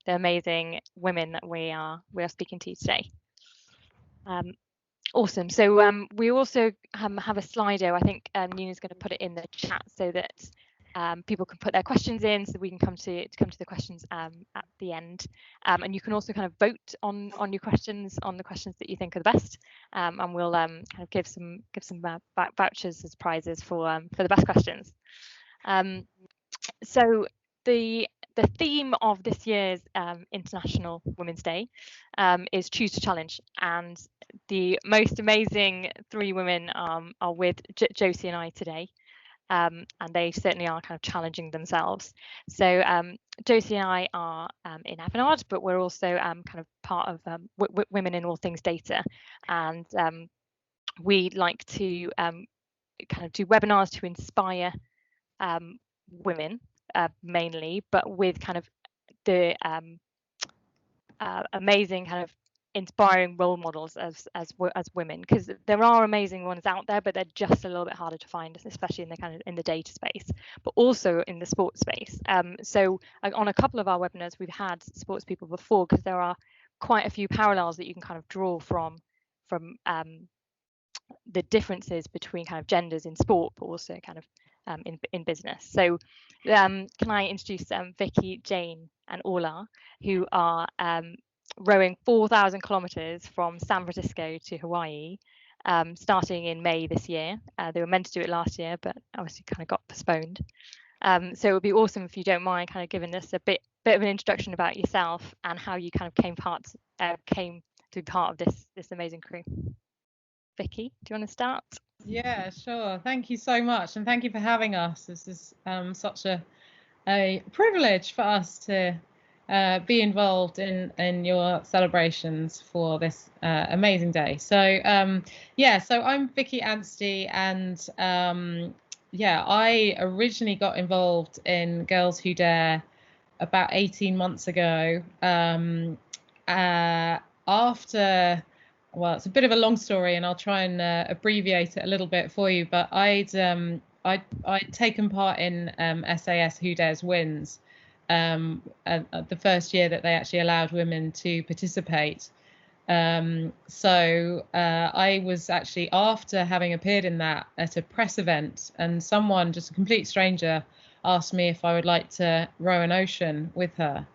the amazing women that we are speaking to today. Awesome. So we also have a Slido. I think Nina's going to put it in the chat so that people can put their questions in, so we can come to the questions at the end. And you can also kind of vote on your questions, on the questions that you think are the best, and we'll kind of give some vouchers as prizes for the best questions. So the theme of this year's International Women's Day is Choose to Challenge, and the most amazing three women are with Josie and I today, and they certainly are kind of challenging themselves. So Josie and I are in Avanade, but we're also kind of part of Women in All Things Data, and we like to kind of do webinars to inspire women mainly, but with kind of the amazing kind of inspiring role models as women, because there are amazing ones out there, but they're just a little bit harder to find, especially in the kind of in the data space, but also in the sports space. So on a couple of our webinars, we've had sports people before, because there are quite a few parallels that you can kind of draw from the differences between kind of genders in sport, but also kind of in business. So can I introduce Vicky, Jane and Ola, who are rowing 4,000 kilometers from San Francisco to Hawaii, starting in May this year. They were meant to do it last year, but obviously kind of got postponed. So it would be awesome if you don't mind kind of giving us a bit of an introduction about yourself and how you kind of came to be part of this amazing crew. Vicky, do you want to start? Yeah, sure. Thank you so much, and thank you for having us. This is such a privilege for us to be involved in your celebrations for this amazing day. So so I'm Vicky Anstey, and I originally got involved in Girls Who Dare about 18 months ago. After, well, it's a bit of a long story, and I'll try and abbreviate it a little bit for you. But I'd taken part in SAS Who Dares Wins, the first year that they actually allowed women to participate. So I was actually, after having appeared in that, at a press event, and someone, just a complete stranger, asked me if I would like to row an ocean with her.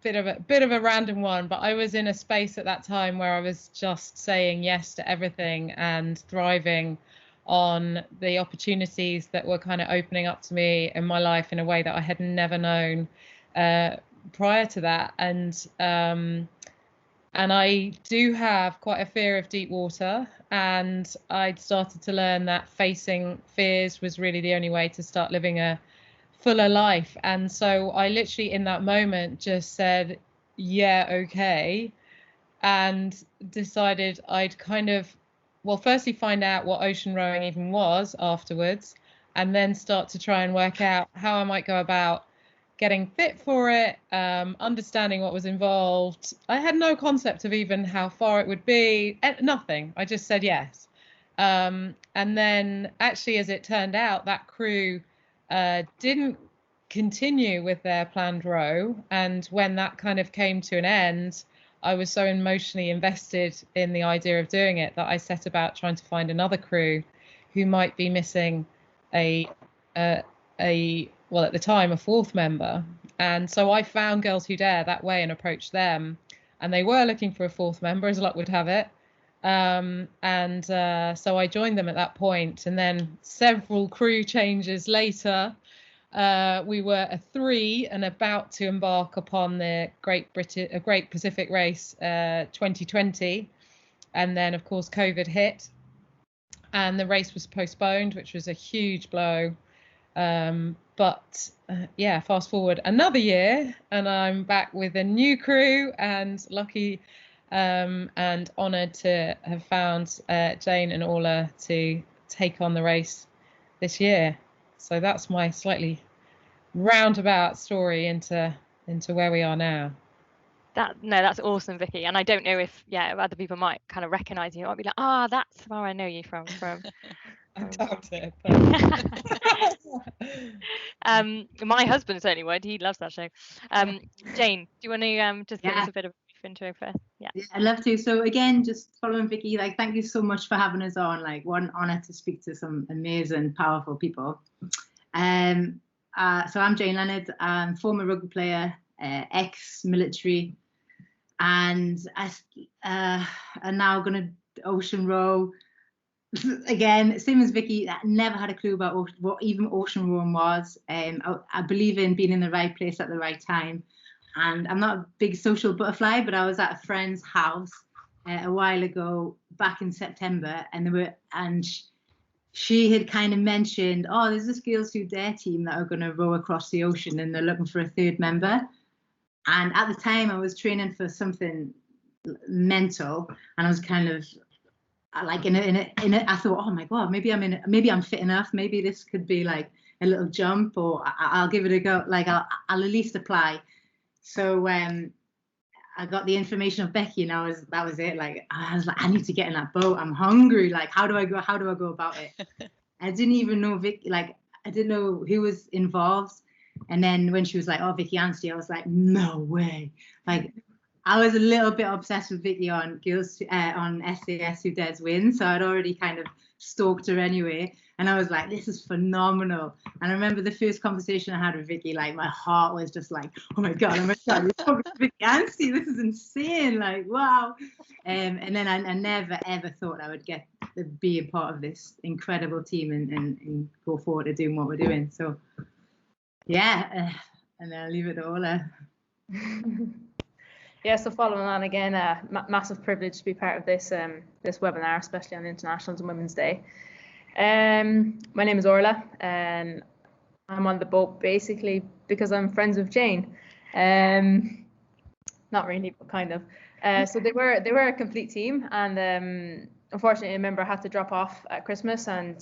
Bit of a random one, but I was in a space at that time where I was just saying yes to everything and thriving on the opportunities that were kind of opening up to me in my life in a way that I had never known prior to that. And I do have quite a fear of deep water, and I'd started to learn that facing fears was really the only way to start living a fuller life. And so I literally in that moment just said, yeah, okay, and decided I'd kind of, well, firstly find out what ocean rowing even was afterwards, and then start to try and work out how I might go about getting fit for it, understanding what was involved. I had no concept of even how far it would be, nothing. I just said yes. And then actually, as it turned out, that crew didn't continue with their planned row, and when that kind of came to an end, I was so emotionally invested in the idea of doing it that I set about trying to find another crew who might be missing a well, at the time, a fourth member. And so I found Girls Who Dare that way and approached them, and they were looking for a fourth member, as luck would have it. So I joined them at that point, and then several crew changes later, we were a 3 and about to embark upon the Great Pacific Race 2020, and then of course COVID hit, and the race was postponed, which was a huge blow. But fast forward another year, and I'm back with a new crew, and lucky and honoured to have found Jane and Ola to take on the race this year. So that's my slightly roundabout story into where we are now. That's awesome, Vicky. And I don't know if other people might kind of recognise you. Might be like, that's where I know you from. I doubt it. My husband certainly would. He loves that show. Jane, do you want to just give us a bit of a brief intro first? Yeah, I'd love to. So again, just following Vicky, like, thank you so much for having us on. Like, what an honor to speak to some amazing, powerful people. So I'm Jane Leonard. I'm former rugby player, ex-military, and I'm now gonna ocean row. Again, same as Vicky, I never had a clue about what even ocean rowing was. I believe in being in the right place at the right time. And I'm not a big social butterfly, but I was at a friend's house a while ago, back in September, and she had kind of mentioned, oh, there's this Girls Who Dare team that are going to row across the ocean, and they're looking for a third member. And at the time, I was training for something mental, and I was kind of like I thought, oh my God, maybe I'm fit enough. Maybe this could be like a little jump, or I'll give it a go. Like I'll at least apply. So I got the information of Becky, and that was it. Like I was like, I need to get in that boat. I'm hungry. Like how do I go about it? I didn't even know Vicky. Like I didn't know who was involved. And then when she was like, oh, Vicky Anstey, I was like, no way. Like I was a little bit obsessed with Vicky on SAS Who Dares Win, so I'd already kind of stalked her anyway. And I was like, this is phenomenal. And I remember the first conversation I had with Vicky, like my heart was just like, oh my God, we're talking to Vicky Anstey. This is insane. Like, wow. And then I never, ever thought I would get to be a part of this incredible team and go forward to doing what we're doing. So, yeah. And then I'll leave it to Ola. Yeah, so following on again, massive privilege to be part of this this webinar, especially on International Women's Day. My name is Orla, and I'm on the boat basically because I'm friends with Jane. Not really, but kind of. So they were a complete team, and unfortunately, a member had to drop off at Christmas, and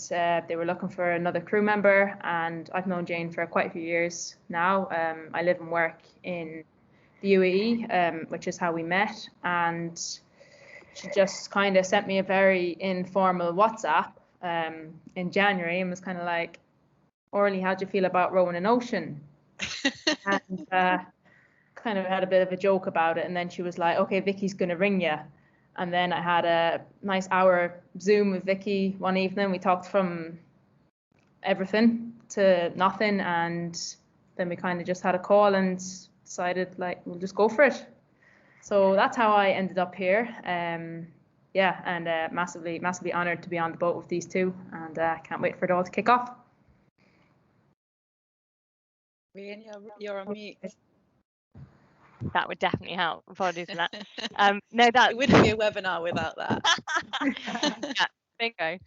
they were looking for another crew member. And I've known Jane for quite a few years now. I live and work in the UAE, which is how we met, and she just kind of sent me a very informal WhatsApp in January and was kind of like, Orly, how do you feel about rowing an ocean? And kind of had a bit of a joke about it, and then she was like, okay, Vicky's gonna ring you. And then I had a nice hour Zoom with Vicky one evening. We talked from everything to nothing, and then we kind of just had a call and decided like we'll just go for it. So that's how I ended up here. Yeah, and massively honored to be on the boat with these two, and can't wait for it all to kick off. Rian, you're on mute. That would definitely help. Apologies for that. No, that it wouldn't be a webinar without that. Yeah, bingo.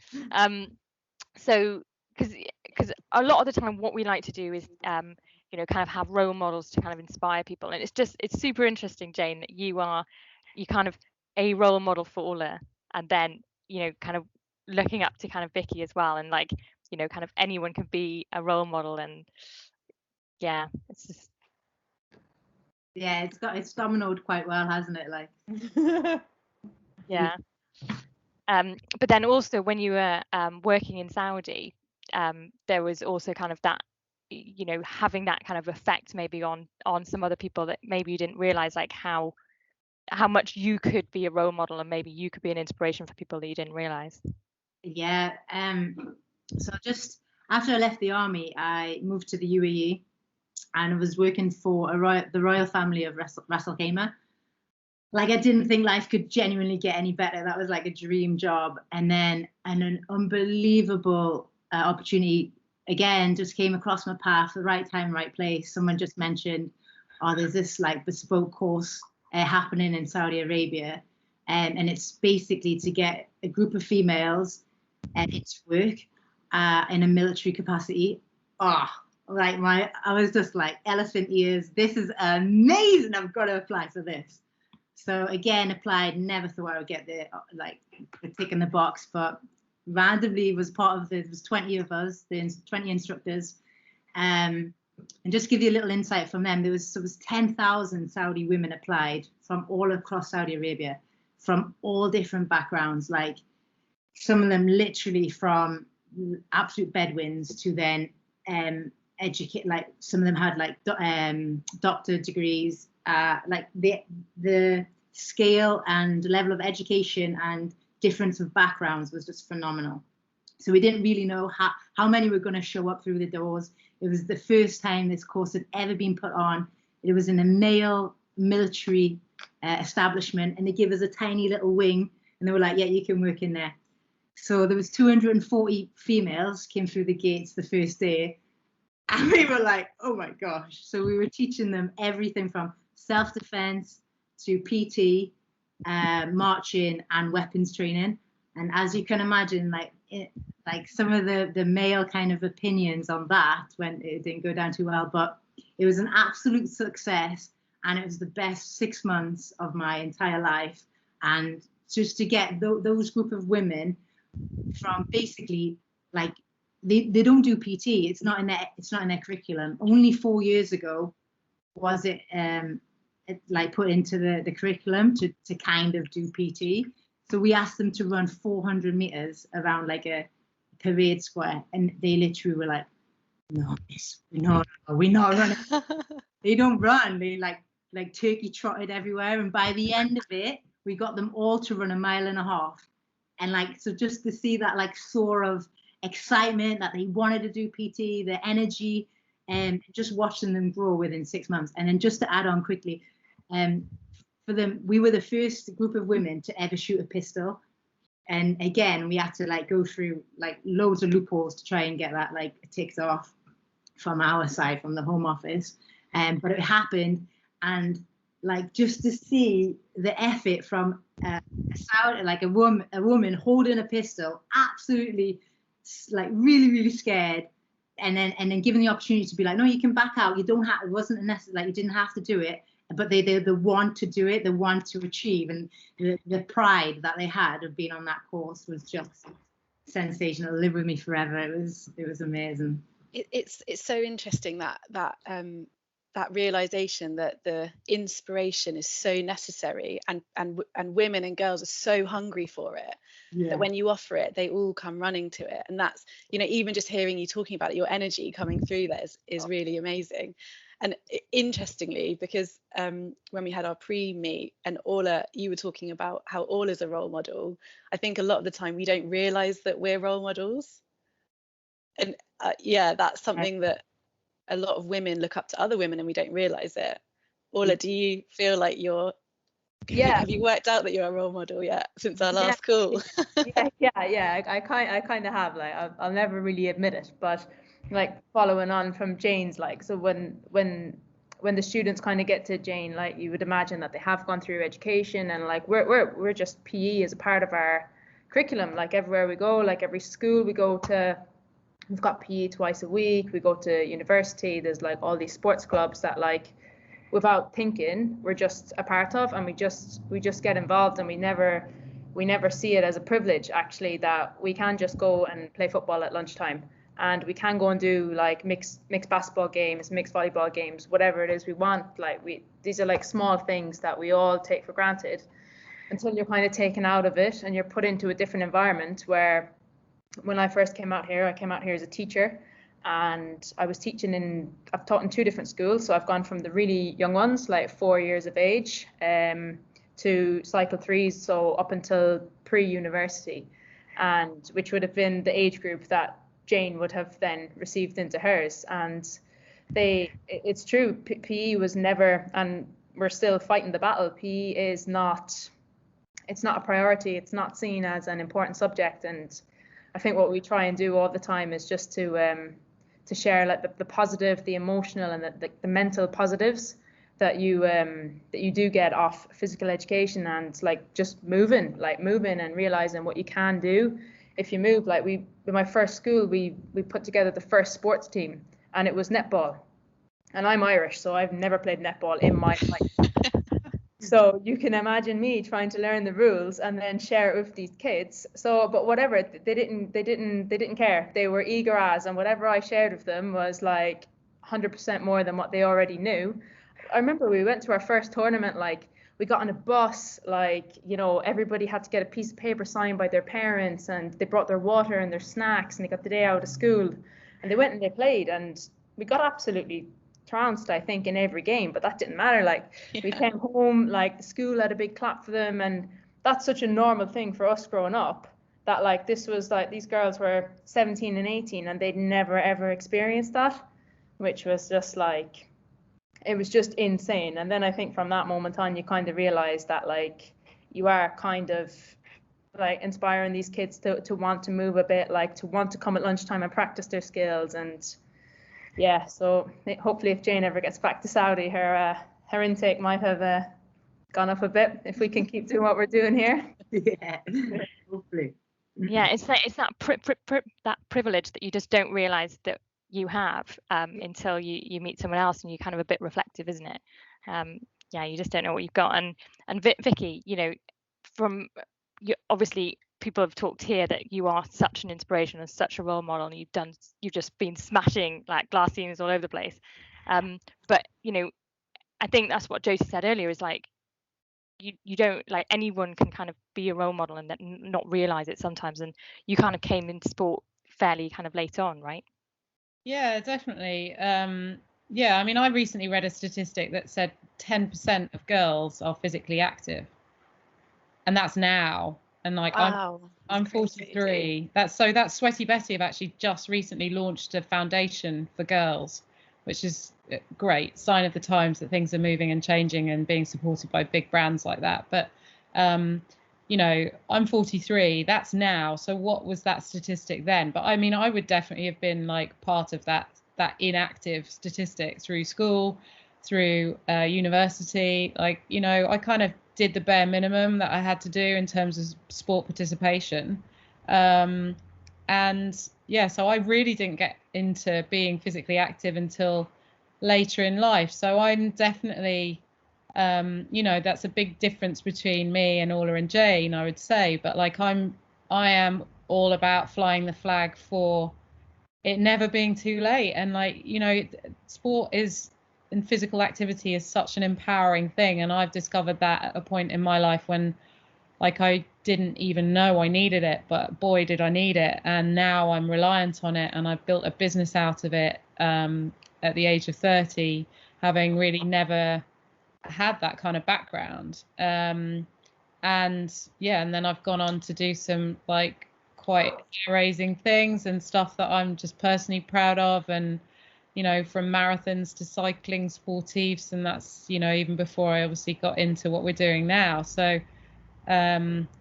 So because a lot of the time what we like to do is kind of have role models to kind of inspire people, and it's super interesting, Jane, that you kind of a role model for Ola, and then kind of looking up to kind of Vicky as well, and like kind of anyone can be a role model, and yeah, it's just it's dominoed quite well, hasn't it? Like yeah. But then also when you were working in Saudi, there was also kind of that having that kind of effect maybe on some other people that maybe you didn't realize, like how much you could be a role model, and maybe you could be an inspiration for people that you didn't realize. Yeah. So just after I left the army, I moved to the UAE, and I was working for the royal family of Ras Al Khaimah. Like I didn't think life could genuinely get any better. That was like a dream job. And then an unbelievable opportunity again just came across my path, the right time, right place. Someone just mentioned, oh, there's this like bespoke course happening in Saudi Arabia. And it's basically to get a group of females into work in a military capacity. I was just like elephant ears. This is amazing. I've got to apply for this. So again, applied, never thought I would get the tick in the box, but randomly was part of there was 20 of us, 20 instructors. And just give you a little insight from them, there was 10,000 Saudi women applied from all across Saudi Arabia, from all different backgrounds, like some of them literally from absolute Bedouins to then educate, like some of them had like doctor degrees. Like the scale and level of education and difference of backgrounds was just phenomenal. So we didn't really know how many were going to show up through the doors. It was the first time this course had ever been put on. It was in a male military establishment, and they gave us a tiny little wing, and they were like, yeah, you can work in there. So there was 240 females came through the gates the first day, and we were like, oh my gosh. So we were teaching them everything from self-defense to PT, marching, and weapons training. And as you can imagine, like some of the male kind of opinions on that when it didn't go down too well, but it was an absolute success, and it was the best 6 months of my entire life. And just to get those group of women from basically like they don't do PT. It's not in their curriculum. Only 4 years ago was it like put into the curriculum to kind of do PT. So we asked them to run 400 meters around like a parade square, and they literally were like, no, miss, we're not running. They don't run. They like turkey trotted everywhere, and by the end of it, we got them all to run 1.5 miles. And like, so just to see that like soar of excitement that they wanted to do PT, the energy, and just watching them grow within 6 months. And then just to add on quickly, for them, we were the first group of women to ever shoot a pistol. And again, we had to like go through like loads of loopholes to try and get that like ticked off from our side, from the Home Office. But it happened, and like just to see the effort from a woman holding a pistol, absolutely like really scared, and then given the opportunity to be like, no, you can back out, you don't have, it wasn't necessary, like you didn't have to do it, but they're the want to do it, the want to achieve, and the pride that they had of being on that course was just sensational. It lived with me forever. It was amazing. It's so interesting that realization that the inspiration is so necessary, and women and girls are so hungry for it, that when you offer it, they all come running to it. And that's, even just hearing you talking about it, your energy coming through there is really amazing. And interestingly, because when we had our pre-meet and Orla, you were talking about how Orla's a role model, I think a lot of the time we don't realize that we're role models. And that's something that a lot of women look up to other women and we don't realize it. Orla, do you feel like have you worked out that you're a role model yet since our last call? I kind of have, like I'll never really admit it, but like following on from Jane's, like, so when the students kind of get to Jane, like you would imagine that they have gone through education, and like we're just PE as a part of our curriculum, like everywhere we go, like every school we go to, we've got PE twice a week. We go to university, there's like all these sports clubs that like without thinking we're just a part of, and we just get involved, and we never see it as a privilege actually that we can just go and play football at lunchtime, and we can go and do like mixed basketball games, mixed volleyball games, whatever it is we want. Like these are like small things that we all take for granted until you're kind of taken out of it and you're put into a different environment. Where when I first came out here, I came out here as a teacher, and I was teaching I've taught in 2 different schools. So I've gone from the really young ones, like 4 years of age, to cycle 3s, so up until pre-university, and which would have been the age group that Jane would have then received into hers. And it's true, PE was never, and we're still fighting the battle. PE is it's not a priority. It's not seen as an important subject. And I think what we try and do all the time is just to share like the positive, the emotional, and the mental positives that you do get off physical education, and like just moving and realizing what you can do if you move. Like in my first school, we put together the first sports team, and it was netball, and I'm Irish, so I've never played netball in my life. So you can imagine me trying to learn the rules and then share it with these kids. So, but whatever, they didn't care. They were eager as, and whatever I shared with them was like 100% more than what they already knew. I remember we went to our first tournament, like we got on a bus, like, everybody had to get a piece of paper signed by their parents, and they brought their water and their snacks, and they got the day out of school, and they went and they played, and we got absolutely trounced, I think, in every game, but that didn't matter. Like we came home, like the school had a big clap for them, and that's such a normal thing for us growing up, that like this was like these girls were 17 and 18 and they'd never ever experienced that, which was just like, it was just insane. And then I think from that moment on, you kind of realize that like you are kind of like inspiring these kids to want to move a bit, like to want to come at lunchtime and practice their skills. And yeah, so hopefully if Jane ever gets back to Saudi, her intake might have gone up a bit if we can keep doing what we're doing here. Yeah, hopefully. Yeah, it's that that privilege that you just don't realize that you have until you meet someone else and you're kind of a bit reflective, isn't it? Yeah, you just don't know what you've got. And Vicky, you know, from you, obviously people have talked here that you are such an inspiration and such a role model, and you've just been smashing like glass ceilings all over the place. But you know, I think that's what Josie said earlier, is like you don't, like, anyone can kind of be a role model and then not realize it sometimes, and you kind of came into sport fairly kind of late on, right? Yeah, definitely. Yeah, I mean, I recently read a statistic that said 10% of girls are physically active, and that's now. And like, Wow, I'm that's crazy. 43. That's Sweaty Betty have actually just recently launched a foundation for girls, which is a great sign of the times that things are moving and changing and being supported by big brands like that. But you know, I'm 43. That's now. So what was that statistic then? But I mean, I would definitely have been like part of that inactive statistic through school, through university. Like, you know, I kind of did the bare minimum that I had to do in terms of sport participation. And yeah, so I really didn't get into being physically active until later in life. So I'm definitely, you know, that's a big difference between me and Orla and Jane, I would say. But like, I am all about flying the flag for it never being too late. And like, you know, sport is, and physical activity is such an empowering thing. And I've discovered that at a point in my life when like I didn't even know I needed it, but boy, did I need it. And now I'm reliant on it, and I've built a business out of it at the age of 30, having really never had that kind of background. And yeah, and then I've gone on to do some like quite raising things and stuff that I'm just personally proud of. And you know, from marathons to cycling sportives, and that's, you know, even before I obviously got into what we're doing now. So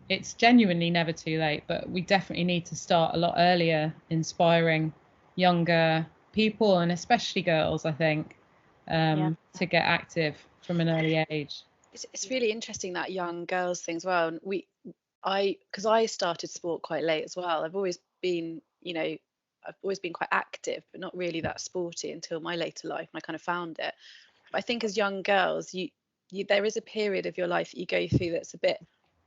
it's genuinely never too late, but we definitely need to start a lot earlier inspiring younger people, and especially girls, I think, to get active from an early age. It's really interesting, that young girls thing as well. And because I started sport quite late as well. I've always been, you know, I've always been quite active, but not really that sporty until my later life, and I kind of found it. But I think as young girls, you there is a period of your life that you go through that's a bit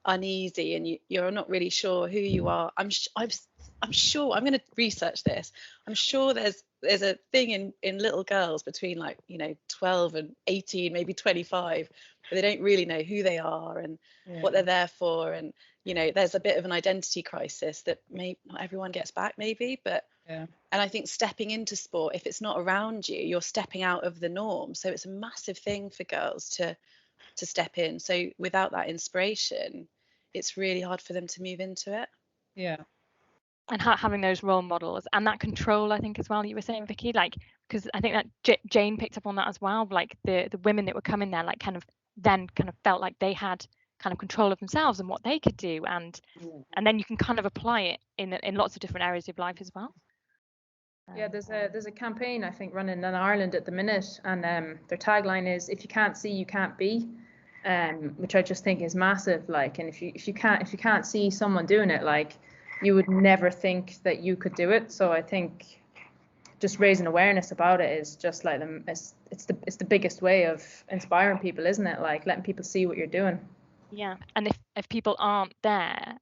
uneasy, and you're not really sure who you are. I'm sure, I'm going to research this. I'm sure there's a thing in little girls between, like, you know, 12 and 18, maybe 25, but they don't really know who they are and what they're there for. And, you know, there's a bit of an identity crisis that not everyone gets back, maybe, but and I think stepping into sport, if it's not around you, you're stepping out of the norm. So it's a massive thing for girls to step in. So without that inspiration, it's really hard for them to move into it. Yeah. And having those role models and that control, I think, as well, you were saying, Vicky, like, because I think that Jane picked up on that as well, like the women that were coming there, like, kind of then kind of felt like they had kind of control of themselves and what they could do, and then you can kind of apply it in lots of different areas of life as well. Yeah, there's a campaign, I think, running in Ireland at the minute, and their tagline is, "If you can't see, you can't be," which I just think is massive. Like, and if you can't see someone doing it, like, you would never think that you could do it. So I think just raising awareness about it is just like it's the biggest way of inspiring people, isn't it? Like, letting people see what you're doing. Yeah, and if people aren't there,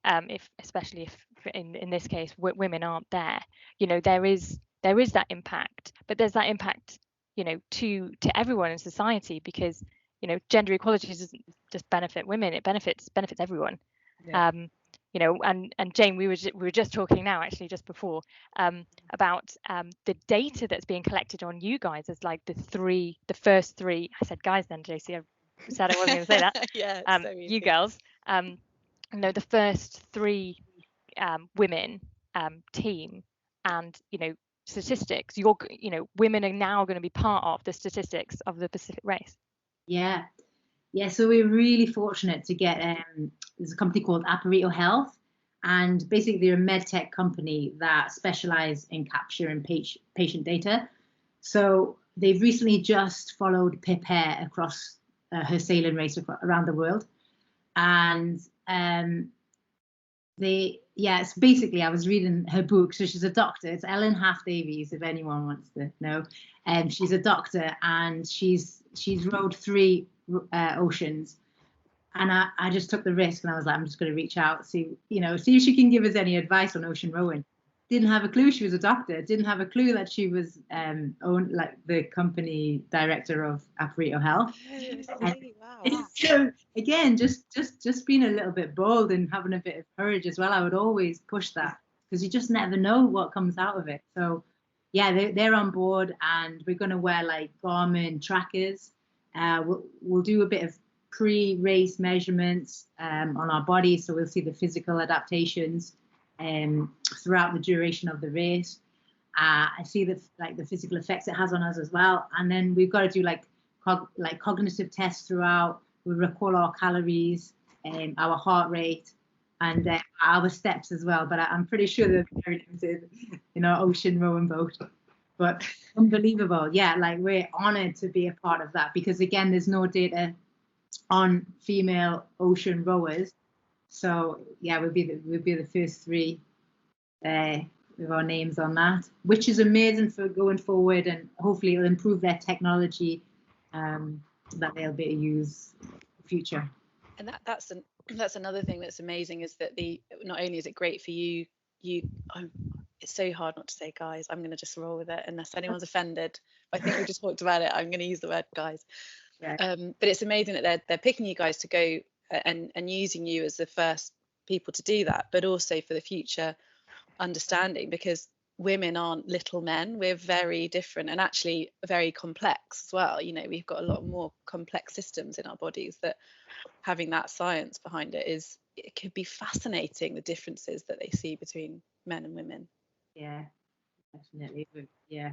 especially if in this case women aren't there, you know, there is that impact, but there's that impact, you know, to everyone in society, because, you know, gender equality doesn't just benefit women, it benefits everyone. and Jane, we were just talking now, actually, just before, about the data that's being collected on you guys as like the first three. I said guys then, JC. I said I wasn't going to say that. Yeah, so you easy. girls. The first three women team, and statistics. Women are now going to be part of the statistics of the Pacific race. Yeah. So we're really fortunate to get there's a company called Apparito Health, and basically they're a med tech company that specialize in capturing patient data. So they've recently just followed Pip Hare across her sailing race around the world, and it's basically, I was reading her book. So she's a doctor. It's Ellen Half Davies, if anyone wants to know. She's a doctor, and she's rowed 3 oceans. And I just took the risk, and I was like, I'm just going to reach out, see if she can give us any advice on ocean rowing. Didn't have a clue she was a doctor. Didn't have a clue that she was the company director of Apparito Health. Wow. So again, just being a little bit bold and having a bit of courage as well. I would always push that, because you just never know what comes out of it. So yeah, they're on board, and we're going to wear like Garmin trackers. We'll do a bit of pre-race measurements on our body, so we'll see the physical adaptations throughout the duration of the race. I see the physical effects it has on us as well, and then we've got to do like cognitive tests throughout. We recall our calories, our heart rate, and our steps as well. But I'm pretty sure they're very limited in our ocean rowing boat. But unbelievable, yeah. Like, we're honoured to be a part of that, because again, there's no data on female ocean rowers. So yeah, we'll be the first 3 with our names on that, which is amazing for going forward, and hopefully it'll improve their technology that they'll be able to use in the future. And that's another thing that's amazing, is that not only is it great for you, it's so hard not to say guys. I'm going to just roll with it unless anyone's offended. I think we just talked about it. I'm going to use the word guys. Yeah. But it's amazing that they're picking you guys to go and using you as the first people to do that, but also for the future understanding, because women aren't little men. We're very different, and actually very complex as well. We've got a lot more complex systems in our bodies, that having that science behind it could be fascinating, the differences that they see between men and women. Yeah, definitely. Yeah,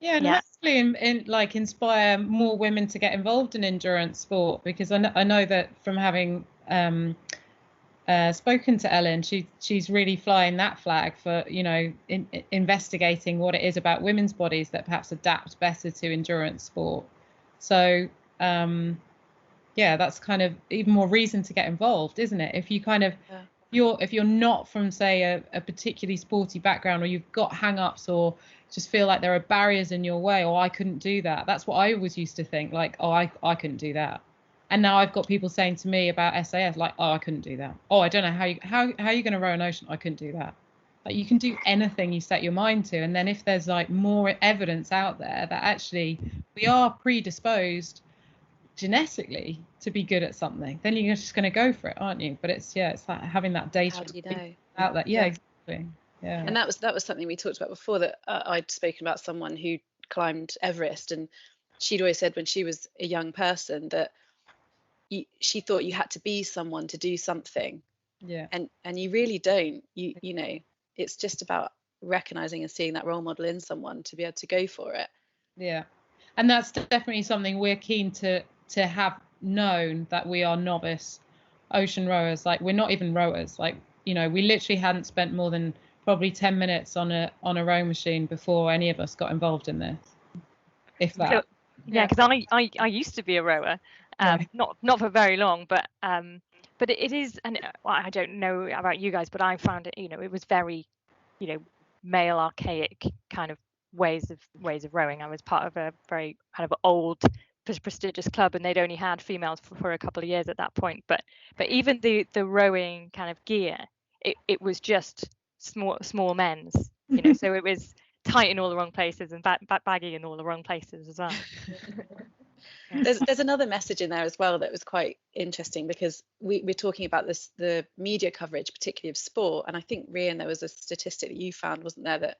and hopefully inspire more women to get involved in endurance sport, because I know that from having spoken to Ellen, she's really flying that flag for investigating what it is about women's bodies that perhaps adapt better to endurance sport. So that's kind of even more reason to get involved, isn't it? If you kind of if you're not from, say, a particularly sporty background, or you've got hang-ups, or just feel like there are barriers in your way, or I couldn't do that. That's what I always used to think, like, oh, I couldn't do that. And now I've got people saying to me about SAS, like, oh, I couldn't do that. Oh, I don't know how are you going to row an ocean? I couldn't do that. Like, you can do anything you set your mind to. And then if there's like more evidence out there that actually we are predisposed genetically to be good at something, then you're just going to go for it, aren't you? But it's like having that data. How do you know? Out that, yeah, exactly. Yeah. And that was something we talked about before, that I'd spoken about someone who climbed Everest, and she'd always said when she was a young person that she thought you had to be someone to do something. Yeah. And you really don't. You know, it's just about recognizing and seeing that role model in someone to be able to go for it. Yeah. And that's definitely something we're keen to have known, that we are novice ocean rowers. Like, we're not even rowers. Like, we literally hadn't spent more than probably 10 minutes on a rowing machine before any of us got involved in this, if that. Because I used to be a rower, not for very long, but it is, and I don't know about you guys, but I found it, it was very, male archaic kind of ways of rowing. I was part of a very kind of old prestigious club, and they'd only had females for a couple of years at that point. But even the rowing kind of gear, it was just small men's, so it was tight in all the wrong places and baggy in all the wrong places as well. There's another message in there as well that was quite interesting, because we're talking about this, the media coverage, particularly of sport, and I think, Rian, there was a statistic that you found, wasn't there, that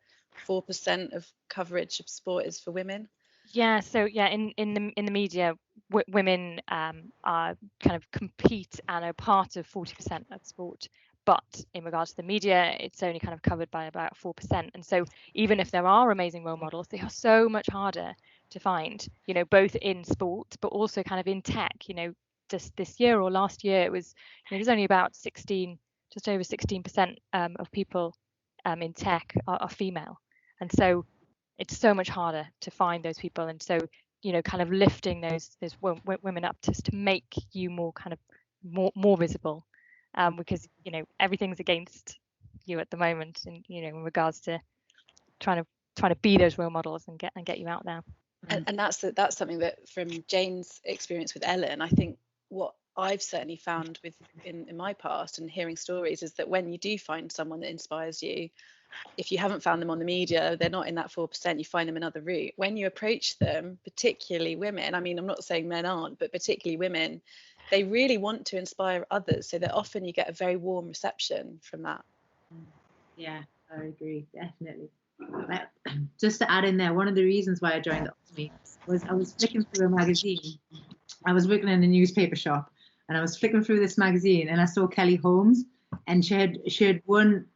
4% of coverage of sport is for women? Yeah, so yeah, in the media, women are kind of compete and are part of 40% of sport. But in regards to the media, it's only kind of covered by about 4%. And so even if there are amazing role models, they are so much harder to find, you know, both in sport, but also kind of in tech. You know, just this year or last year, it was, you know, there's only about 16, just over 16% of people in tech are female. And so it's so much harder to find those people. And so, you know, kind of lifting those women up just to make you more kind of more visible, because, you know, everything's against you at the moment, and, you know, in regards to trying to be those role models and get you out there. And that's something that, from Jane's experience with Ellen, I think what I've certainly found in my past and hearing stories is that when you do find someone that inspires you, if you haven't found them on the media, they're not in that 4%, you find them another route. When you approach them, particularly women, I mean, I'm not saying men aren't, but particularly women, they really want to inspire others, so that often you get a very warm reception from that. Yeah, I agree, definitely. Just to add in there, one of the reasons why I joined the army was I was flicking through a magazine. I was working in a newspaper shop, and I was flicking through this magazine, and I saw Kelly Holmes, and she had won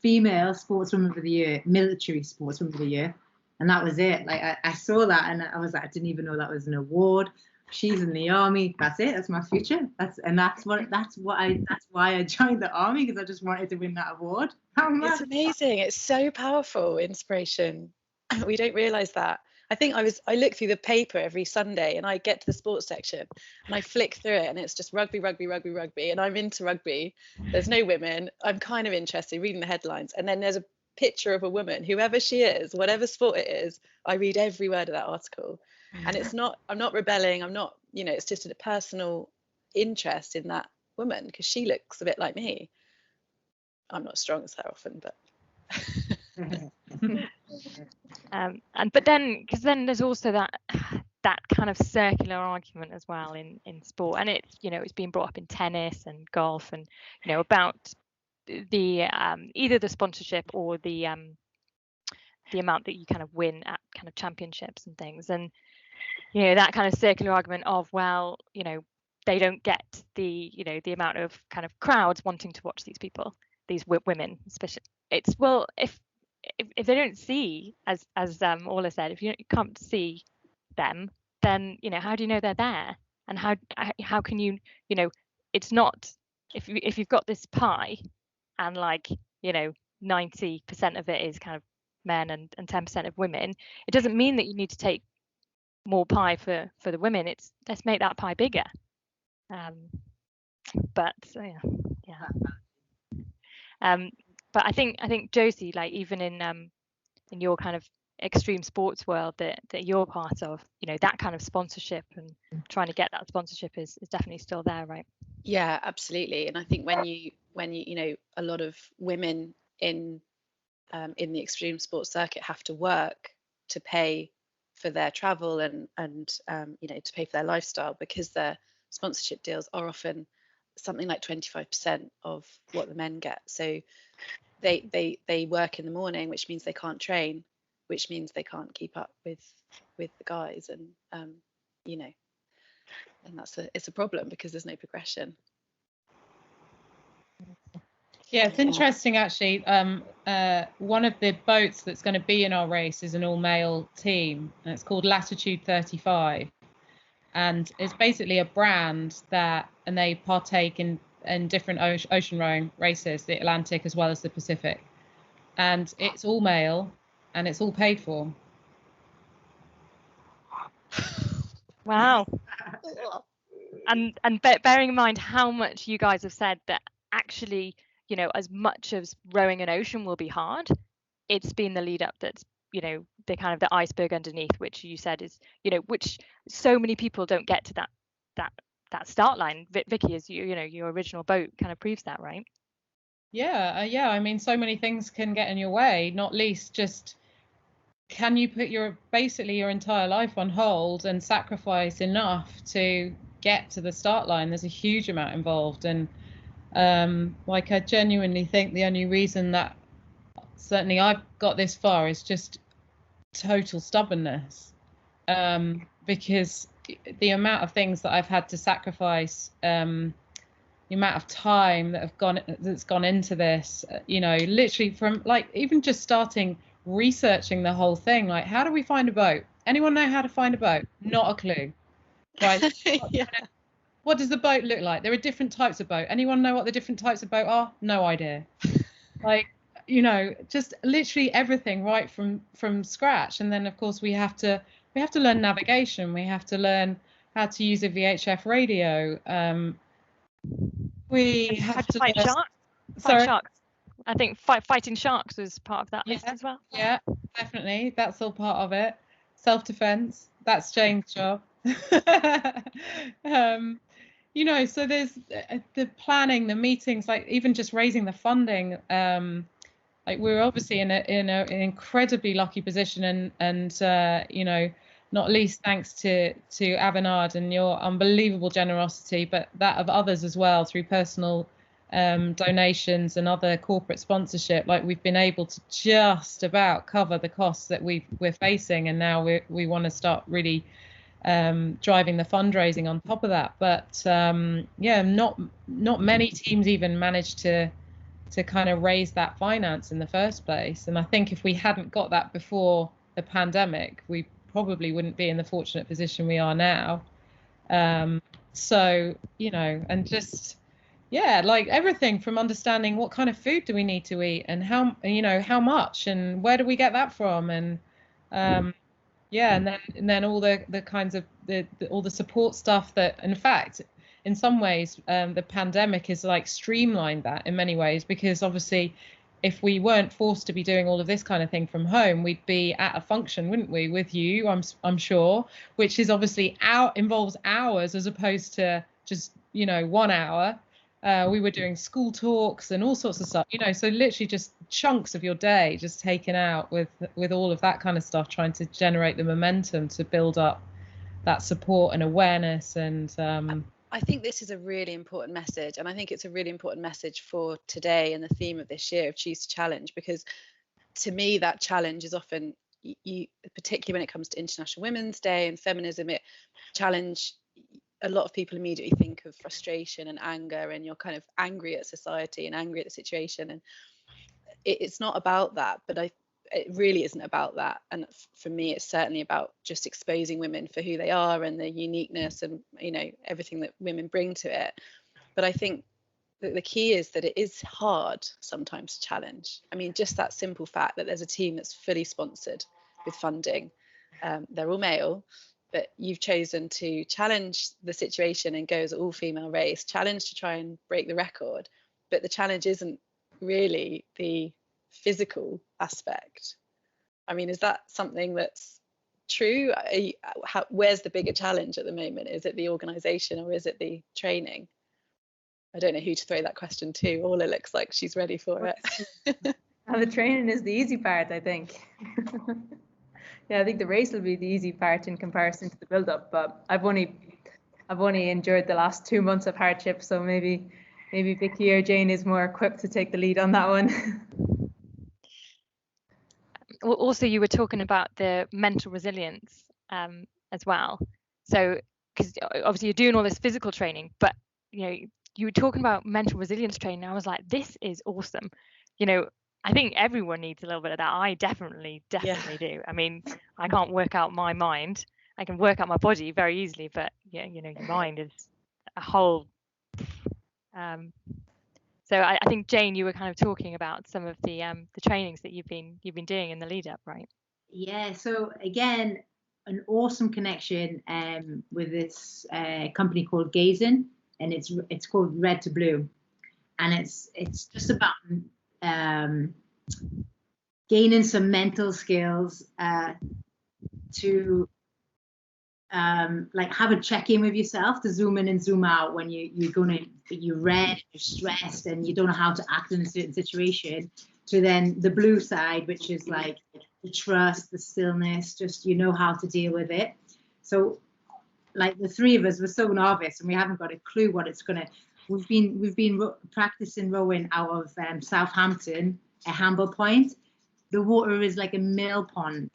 female sportswoman of the year, military sportswoman of the year, and that was it. Like I saw that, and I was like, I didn't even know that was an award. She's in the army. That's it. That's my future. That's why I joined the army, because I just wanted to win that award. It's amazing. It's so powerful, inspiration. We don't realize that. I think I look through the paper every Sunday, and I get to the sports section and I flick through it, and it's just rugby, and I'm into rugby. There's no women. I'm kind of interested reading the headlines, and then there's a picture of a woman, whoever she is, whatever sport it is. I read every word of that article, and I'm not rebelling. I'm not, you know, it's just a personal interest in that woman because she looks a bit like me. I'm not as strong as her often, but but then, because then there's also that kind of circular argument as well in sport, and it's, you know, it's been brought up in tennis and golf, and, you know, about the either the sponsorship or the amount that you kind of win at kind of championships and things, and, you know, that kind of circular argument of, well, you know, they don't get the, you know, the amount of kind of crowds wanting to watch these people, these women, especially. It's, well, if they don't see, as Orla said, if you can't see them, then, you know, how do you know they're there? And how can you, you know, it's not, if you've got this pie, and, like, you know, 90% of it is kind of men and 10% of women, it doesn't mean that you need to take more pie for the women. It's, let's make that pie bigger. But so yeah. But I think Josie, like, even in your kind of extreme sports world that you're part of, you know, that kind of sponsorship and trying to get that sponsorship is definitely still there, right? Yeah, absolutely. And I think when you know, a lot of women in the extreme sports circuit have to work to pay for their travel and you know, to pay for their lifestyle, because their sponsorship deals are often something like 25% of what the men get. So they work in the morning, which means they can't train, which means they can't keep up with the guys, and you know, and it's a problem because there's no progression. Yeah, it's interesting actually. One of the boats that's going to be in our race is an all-male team, and it's called Latitude 35, and it's basically a brand and they partake in different ocean rowing races, the Atlantic as well as the Pacific, and it's all male and it's all paid for. Wow. And bearing in mind how much you guys have said that actually, you know, as much as rowing an ocean will be hard, it's been the lead up that's, you know, the kind of the iceberg underneath, which you said is, you know, which so many people don't get to that start line. Vicky, as you know, your original boat kind of proves that, right? Yeah, I mean, so many things can get in your way, not least just can you put basically your entire life on hold and sacrifice enough to get to the start line? There's a huge amount involved, and like, I genuinely think the only reason that certainly I've got this far is just total stubbornness, because the amount of things that I've had to sacrifice, the amount of time that's gone into this, you know, literally from, like, even just starting researching the whole thing, like, how do we find a boat? Anyone know how to find a boat? Not a clue. Right. Yeah. What does the boat look like? There are different types of boat. Anyone know what the different types of boat are? No idea. Like, you know, just literally everything right from scratch. And then of course we have to learn navigation. We have to learn how to use a VHF radio. We have to fight learn... sharks. Sorry? Fight sharks. I think fighting sharks was part of that list as well. Yeah, definitely. That's all part of it. Self-defense. That's Jane's job. You know, so there's the planning, the meetings, like even just raising the funding. Like, we're obviously in an incredibly lucky position, and you know, not least thanks to Avanade and your unbelievable generosity, but that of others as well through personal donations and other corporate sponsorship. Like, we've been able to just about cover the costs that we're facing, and now we want to start really driving the fundraising on top of that. But yeah, not many teams even managed to kind of raise that finance in the first place. And I think if we hadn't got that before the pandemic, we probably wouldn't be in the fortunate position we are now. So, you know, and just, yeah, like everything from understanding what kind of food do we need to eat, and how, you know, how much, and where do we get that from, and yeah, and then all the kinds of all the support stuff that, in fact, in some ways, the pandemic has like streamlined that in many ways, because obviously if we weren't forced to be doing all of this kind of thing from home, we'd be at a function, wouldn't we, with you, I'm sure, which is obviously involves hours as opposed to just, you know, 1 hour. We were doing school talks and all sorts of stuff, you know, so literally just chunks of your day just taken out with all of that kind of stuff, trying to generate the momentum to build up that support and awareness. And I think this is a really important message, and I think it's a really important message for today and the theme of this year of Choose to Challenge, because to me that challenge is often, you particularly when it comes to International Women's Day and feminism, it challenge, a lot of people immediately think of frustration and anger, and you're kind of angry at society and angry at the situation, and it's not about that. But it really isn't about that. And for me, it's certainly about just exposing women for who they are and their uniqueness, and, you know, everything that women bring to it. But I think that the key is that it is hard sometimes to challenge. I mean, just that simple fact that there's a team that's fully sponsored with funding. They're all male, but you've chosen to challenge the situation and go as an all-female race, challenge to try and break the record. But the challenge isn't really the physical aspect. I mean, is that something that's true? Where's the bigger challenge at the moment? Is it the organisation, or is it the training? I don't know who to throw that question to. Orla looks like she's ready for it. And the training is the easy part, I think. Yeah, I think the race will be the easy part in comparison to the build-up. But I've only endured the last 2 months of hardship, so maybe Vicky or Jane is more equipped to take the lead on that one. Also, you were talking about the mental resilience as well. So, because obviously you're doing all this physical training, but, you know, you were talking about mental resilience training. I was like, this is awesome. You know, I think everyone needs a little bit of that. I definitely do. I mean, I can't work out my mind. I can work out my body very easily, but yeah, you know, your mind is a whole. So I think, Jane, you were kind of talking about some of the trainings that you've been doing in the lead up, right? Yeah. So again, an awesome connection with this company called Gazin, and it's called Red to Blue, and it's just about gaining some mental skills to like have a check-in with yourself, to zoom in and zoom out when you're red, you're stressed, and you don't know how to act in a certain situation, to then the blue side, which is like the trust, the stillness, just you know how to deal with it. So like the three of us were so novice and we haven't got a clue what it's gonna. We've been practicing rowing out of Southampton at Hamble Point. The water is like a mill pond.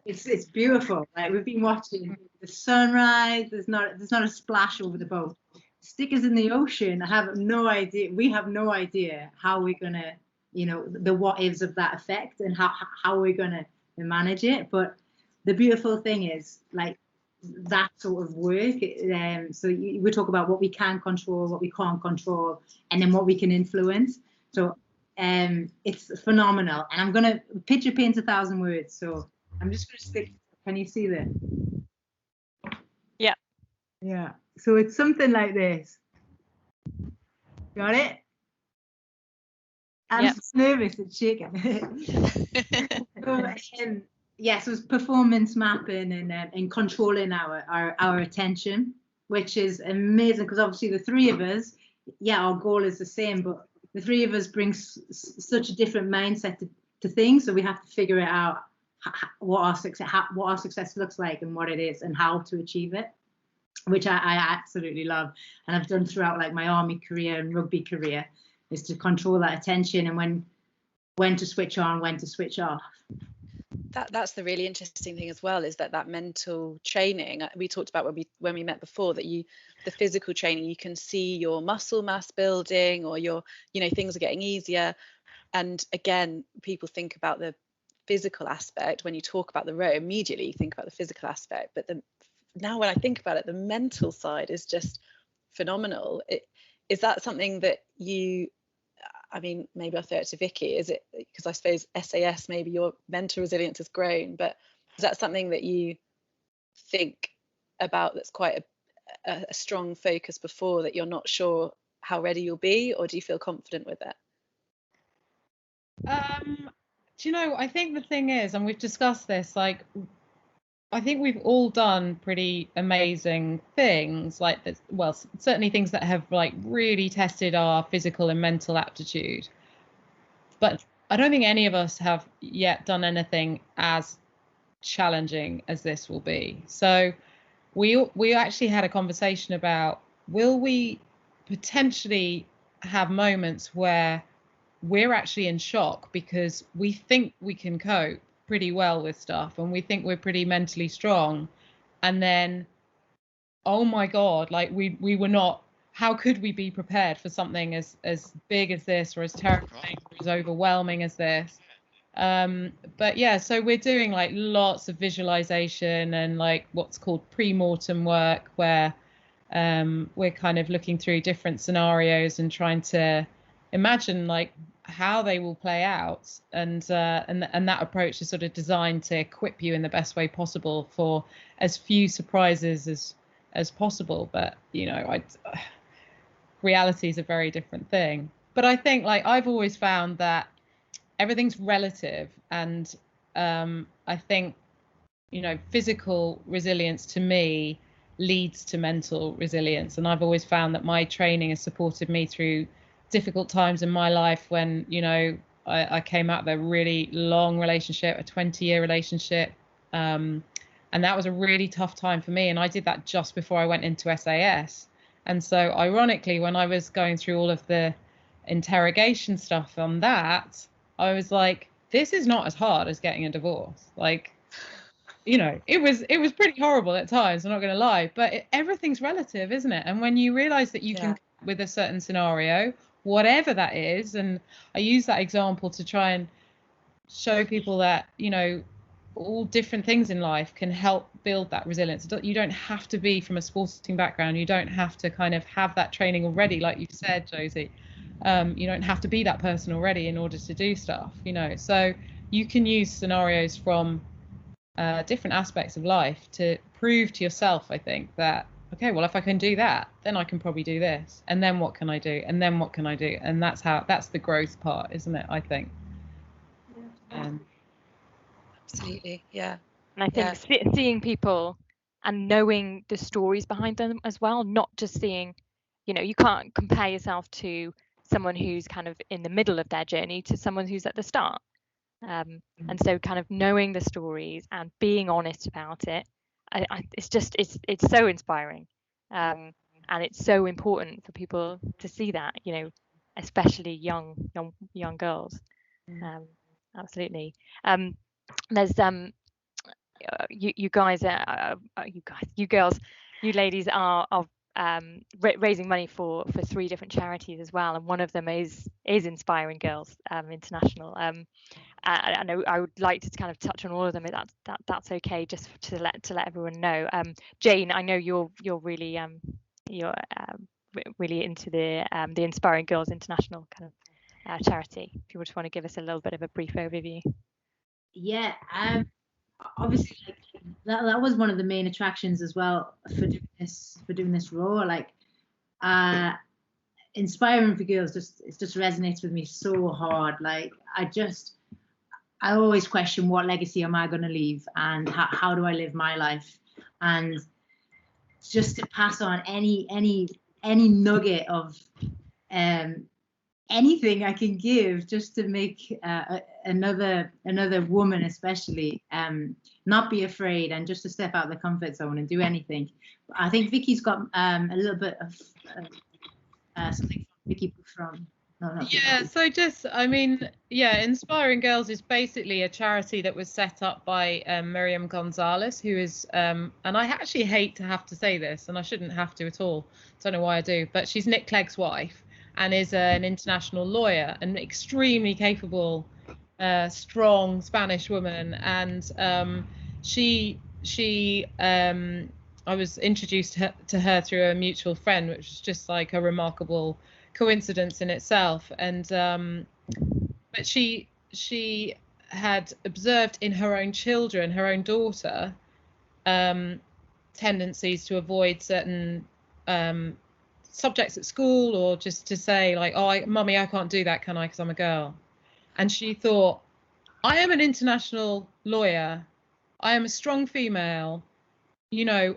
It's beautiful. Like we've been watching the sunrise. There's not a splash over the boat. Stickers in the ocean. I have no idea. We have no idea how we're gonna, the what ifs of that effect and how we're gonna manage it. But the beautiful thing is like that sort of work. So we talk about what we can control, what we can't control, and then what we can influence. So it's phenomenal. And I'm gonna picture paint 1,000 words. So I'm just gonna stick. Can you see this? Yeah. Yeah. So it's something like this. Got it? I'm just nervous and shaking. So, yes, it was performance mapping and controlling our attention, which is amazing because obviously the three of us, our goal is the same, but the three of us bring such a different mindset to things, so we have to figure it out what our success looks like and what it is and how to achieve it, which I absolutely love, and I've done throughout like my army career and rugby career, is to control that attention and when to switch on, when to switch off. That's the really interesting thing as well, is that mental training we talked about when we met before, that the physical training, you can see your muscle mass building, or your things are getting easier. And again, people think about the physical aspect when you talk about the row. Immediately you think about the physical aspect, but now when I think about it, the mental side is just phenomenal. Is that something that maybe I'll throw it to Vicky. Is it because I suppose SAS, maybe your mental resilience has grown, but is that something that you think about that's quite a strong focus before, that you're not sure how ready you'll be, or do you feel confident with it? Do you know, I think the thing is, and we've discussed this, like, I think we've all done pretty amazing things, like this, well, certainly things that have like really tested our physical and mental aptitude. But I don't think any of us have yet done anything as challenging as this will be. So we actually had a conversation about, will we potentially have moments where we're actually in shock because we think we can cope pretty well with stuff and we think we're pretty mentally strong, and then oh my god, like we were not. How could we be prepared for something as big as this, or as terrifying or as overwhelming as this? But yeah, so we're doing like lots of visualization and like what's called pre-mortem work, where we're kind of looking through different scenarios and trying to imagine like how they will play out, and that approach is sort of designed to equip you in the best way possible for as few surprises as possible. But reality is a very different thing. But I think, like, I've always found that everything's relative, and I think physical resilience to me leads to mental resilience, and I've always found that my training has supported me through difficult times in my life when I came out of a really long relationship, a 20-year relationship, and that was a really tough time for me, and I did that just before I went into SAS. And so ironically, when I was going through all of the interrogation stuff on that, I was like, this is not as hard as getting a divorce. Like, it was pretty horrible at times, I'm not going to lie, but everything's relative, isn't it? And when you realize that you can cope with a certain scenario, whatever that is, and I use that example to try and show people that all different things in life can help build that resilience. You don't have to be from a sporting background, you don't have to kind of have that training already, like you said, Josie. You don't have to be that person already in order to do stuff, so you can use scenarios from different aspects of life to prove to yourself, I think, that okay, well, if I can do that, then I can probably do this, and then what can I do, and then what can I do? And that's the growth part, isn't it? I think. Absolutely, yeah. And I think seeing people and knowing the stories behind them as well, not just seeing, you can't compare yourself to someone who's kind of in the middle of their journey to someone who's at the start. And so kind of knowing the stories and being honest about it, it's so inspiring, and it's so important for people to see that, especially young girls. Absolutely. There's you guys, you girls, you ladies are raising money for 3 different charities as well, and one of them is Inspiring Girls International. I know I would like to kind of touch on all of them. That's okay, just to let everyone know. Jane, I know you're really really into the Inspiring Girls International kind of charity. If you just want to give us a little bit of a brief overview. Yeah, obviously, like, that was one of the main attractions as well for doing this role. Like, inspiring for girls it just resonates with me so hard. Like, I always question, what legacy am I going to leave, and how do I live my life, and just to pass on any nugget of anything I can give, just to make another woman especially not be afraid, and just to step out of the comfort zone and do anything. I think Vicky's got a little bit of something from Vicky from. Yeah, so just, I mean, yeah, Inspiring Girls is basically a charity that was set up by Miriam Gonzalez, who is, and I actually hate to have to say this, and I shouldn't have to at all. Don't know why I do, but she's Nick Clegg's wife, and is an international lawyer, an extremely capable, strong Spanish woman, and I was introduced to her through a mutual friend, which was just like a remarkable coincidence in itself. And but she had observed in her own children, her own daughter, tendencies to avoid certain subjects at school, or just to say like, oh, mummy, I can't do that, can I, because I'm a girl. And she thought, I am an international lawyer, I am a strong female,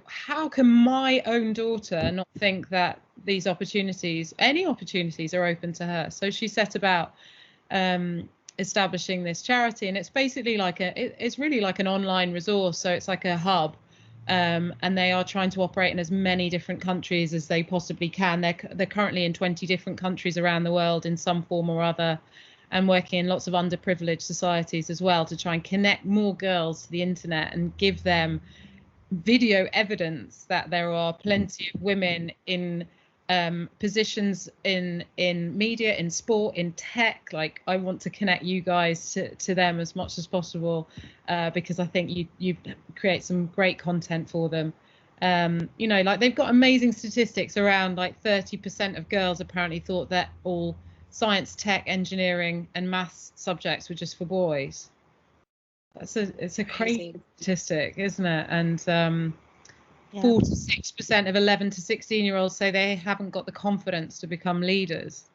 how can my own daughter not think that these opportunities, any opportunities, are open to her? So she set about establishing this charity, and it's basically like it's really like an online resource. So it's like a hub, and they are trying to operate in as many different countries as they possibly can. They're currently in 20 different countries around the world in some form or other, and working in lots of underprivileged societies as well, to try and connect more girls to the internet and give them video evidence that there are plenty of women in positions in media, in sport, in tech. Like, I want to connect you guys to them as much as possible, because I think you create some great content for them. Like, they've got amazing statistics around, like 30% of girls apparently thought that all science, tech, engineering and maths subjects were just for boys. It's a crazy statistic, isn't it? And 46% of 11 to 16-year-olds say they haven't got the confidence to become leaders.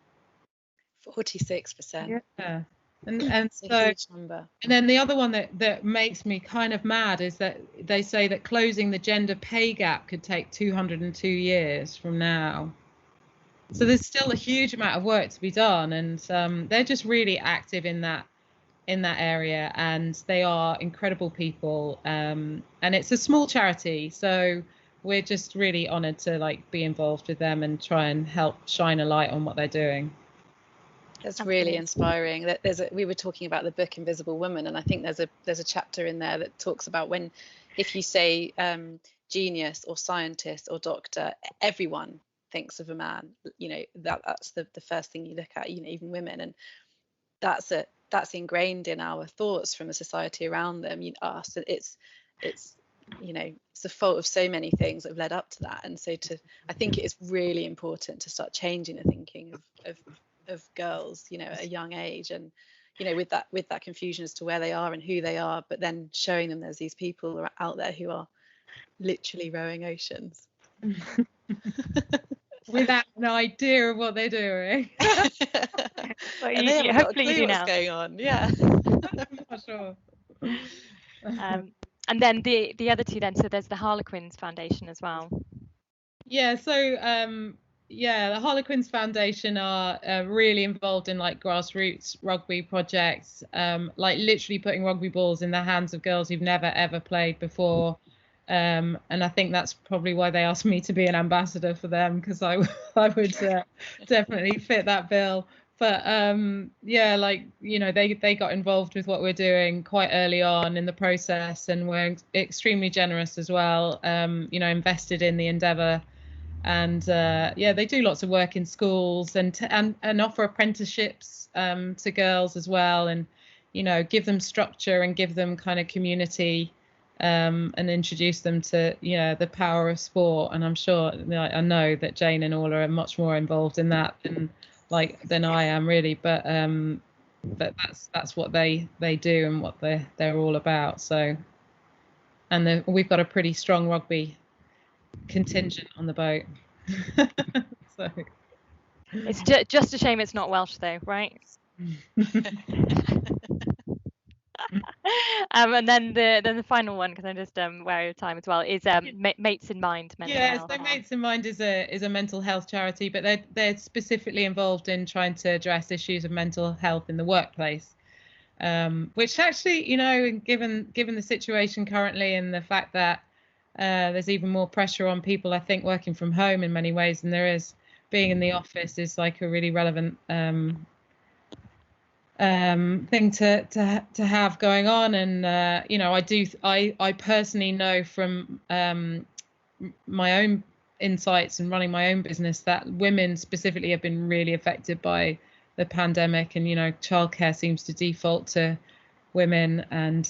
46%. Yeah. And so, huge number. And then the other one that makes me kind of mad is that they say that closing the gender pay gap could take 202 years from now. So there's still a huge amount of work to be done, and they're just really active in that area, and they are incredible people, and it's a small charity, so we're just really honored to like be involved with them and try and help shine a light on what they're doing. That's really inspiring. We were talking about the book Invisible Woman, and I think there's a chapter in there that talks about if you say genius or scientist or doctor, everyone thinks of a man. That's the first thing you look at, even women, and that's ingrained in our thoughts from the society around them, us. It's the fault of so many things that have led up to that. And so I think it is really important to start changing the thinking of girls, at a young age, and with that confusion as to where they are and who they are, but then showing them there's these people out there who are literally rowing oceans without an idea of what they're doing. Well, and they haven't got a clue what's going on. Yeah. I'm not sure. And then the other two, then, so there's the Harlequins Foundation as well. Yeah, so yeah, the Harlequins Foundation are really involved in like grassroots rugby projects, like literally putting rugby balls in the hands of girls who've never ever played before. And I think that's probably why they asked me to be an ambassador for them, because I would definitely fit that bill. But yeah, like, you know, they got involved with what we're doing quite early on in the process, and we're extremely generous as well. You know, invested in the endeavour. And yeah, they do lots of work in schools and offer apprenticeships to girls as well, and, you know, give them structure and give them kind of community, and introduce them to, you know, the power of sport. And I'm sure, I know that Jane and Orla are much more involved in that than I am, really. But that's what they do and what they're all about. So, and we've got a pretty strong rugby contingent on the boat. So It's just a shame it's not Welsh though, right? And then the final one, because I'm just wary of time as well, is Mates in Mind mental health. So Mates in Mind is a mental health charity, but they're specifically involved in trying to address issues of mental health in the workplace, which actually, you know, given the situation currently and the fact that there's even more pressure on people, I think, working from home in many ways than there is being in the office, is like a really relevant thing to have going on. And you know, I personally know from my own insights and running my own business that women specifically have been really affected by the pandemic, and, you know, childcare seems to default to women. And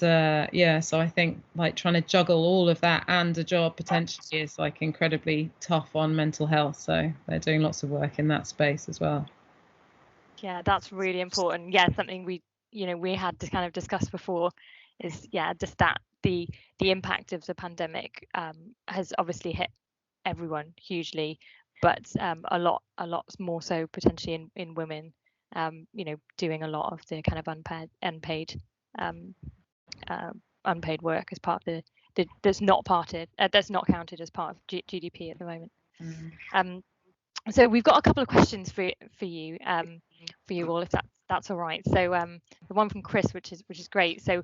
yeah, so I think like trying to juggle all of that and a job potentially is like incredibly tough on mental health. So they're doing lots of work in that space as well. Yeah, that's really important. Yeah, something we had to kind of discuss before is, yeah, just that the impact of the pandemic has obviously hit everyone hugely, but a lot more so potentially in women, you know, doing a lot of the kind of unpaid work as part of that's not counted as part of GDP at the moment. So we've got a couple of questions for you all, if that's all right. So the one from Chris, which is great. So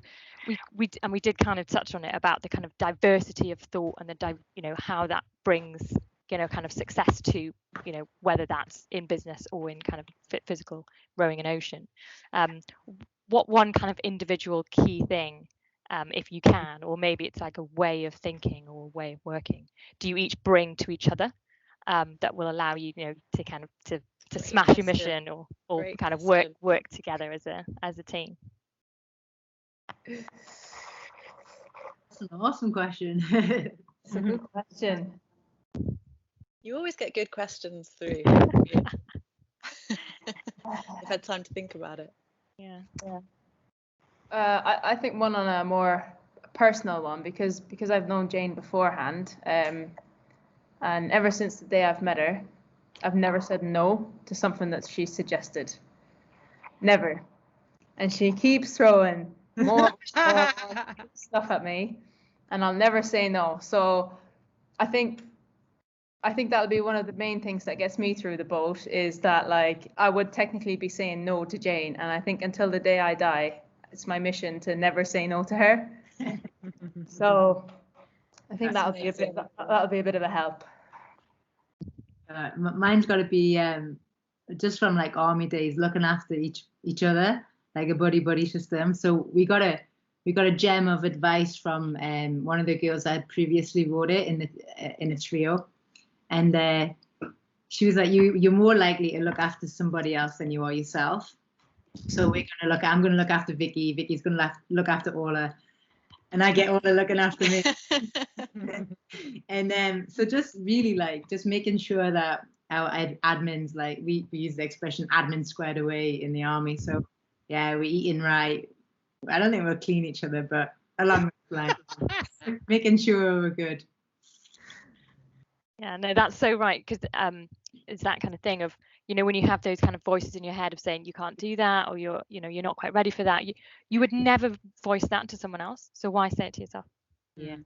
we did kind of touch on it about the kind of diversity of thought and you know, how that brings, you know, kind of success to, you know, whether that's in business or in kind of physical rowing an ocean. What one kind of individual key thing, if you can, or maybe it's like a way of thinking or a way of working, do you each bring to each other that will allow you, you know, to kind of to smash your mission or kind of work together as a team? That's an awesome question. It's a good question. You always get good questions through. I've had time to think about it. Yeah. I think one on a more personal one, because I've known Jane beforehand, and ever since the day I've met her, I've never said no to something that she suggested. Never. And she keeps throwing more stuff at me, and I'll never say no. So I think that'll be one of the main things that gets me through the boat, is that, like, I would technically be saying no to Jane, and I think until the day I die, it's my mission to never say no to her. So I think that'll be a bit of a help. Mine's got to be just from like army days, looking after each other, like a buddy system. So we got a gem of advice from one of the girls I had previously wrote it in a trio, and she was like, you're more likely to look after somebody else than you are yourself. So I'm gonna look after Vicky. Vicky's gonna look after Orla, and I get Orla looking after me. And so just really like just making sure that our admins, like we use the expression admin squared away in the army. So yeah, we're eating right. I don't think we'll clean each other, but along the line, making sure we're good. Yeah, no, that's so right, because it's that kind of thing of, you know, when you have those kind of voices in your head of saying you can't do that, or you're not quite ready for that, you would never voice that to someone else. So why say it to yourself? Yeah.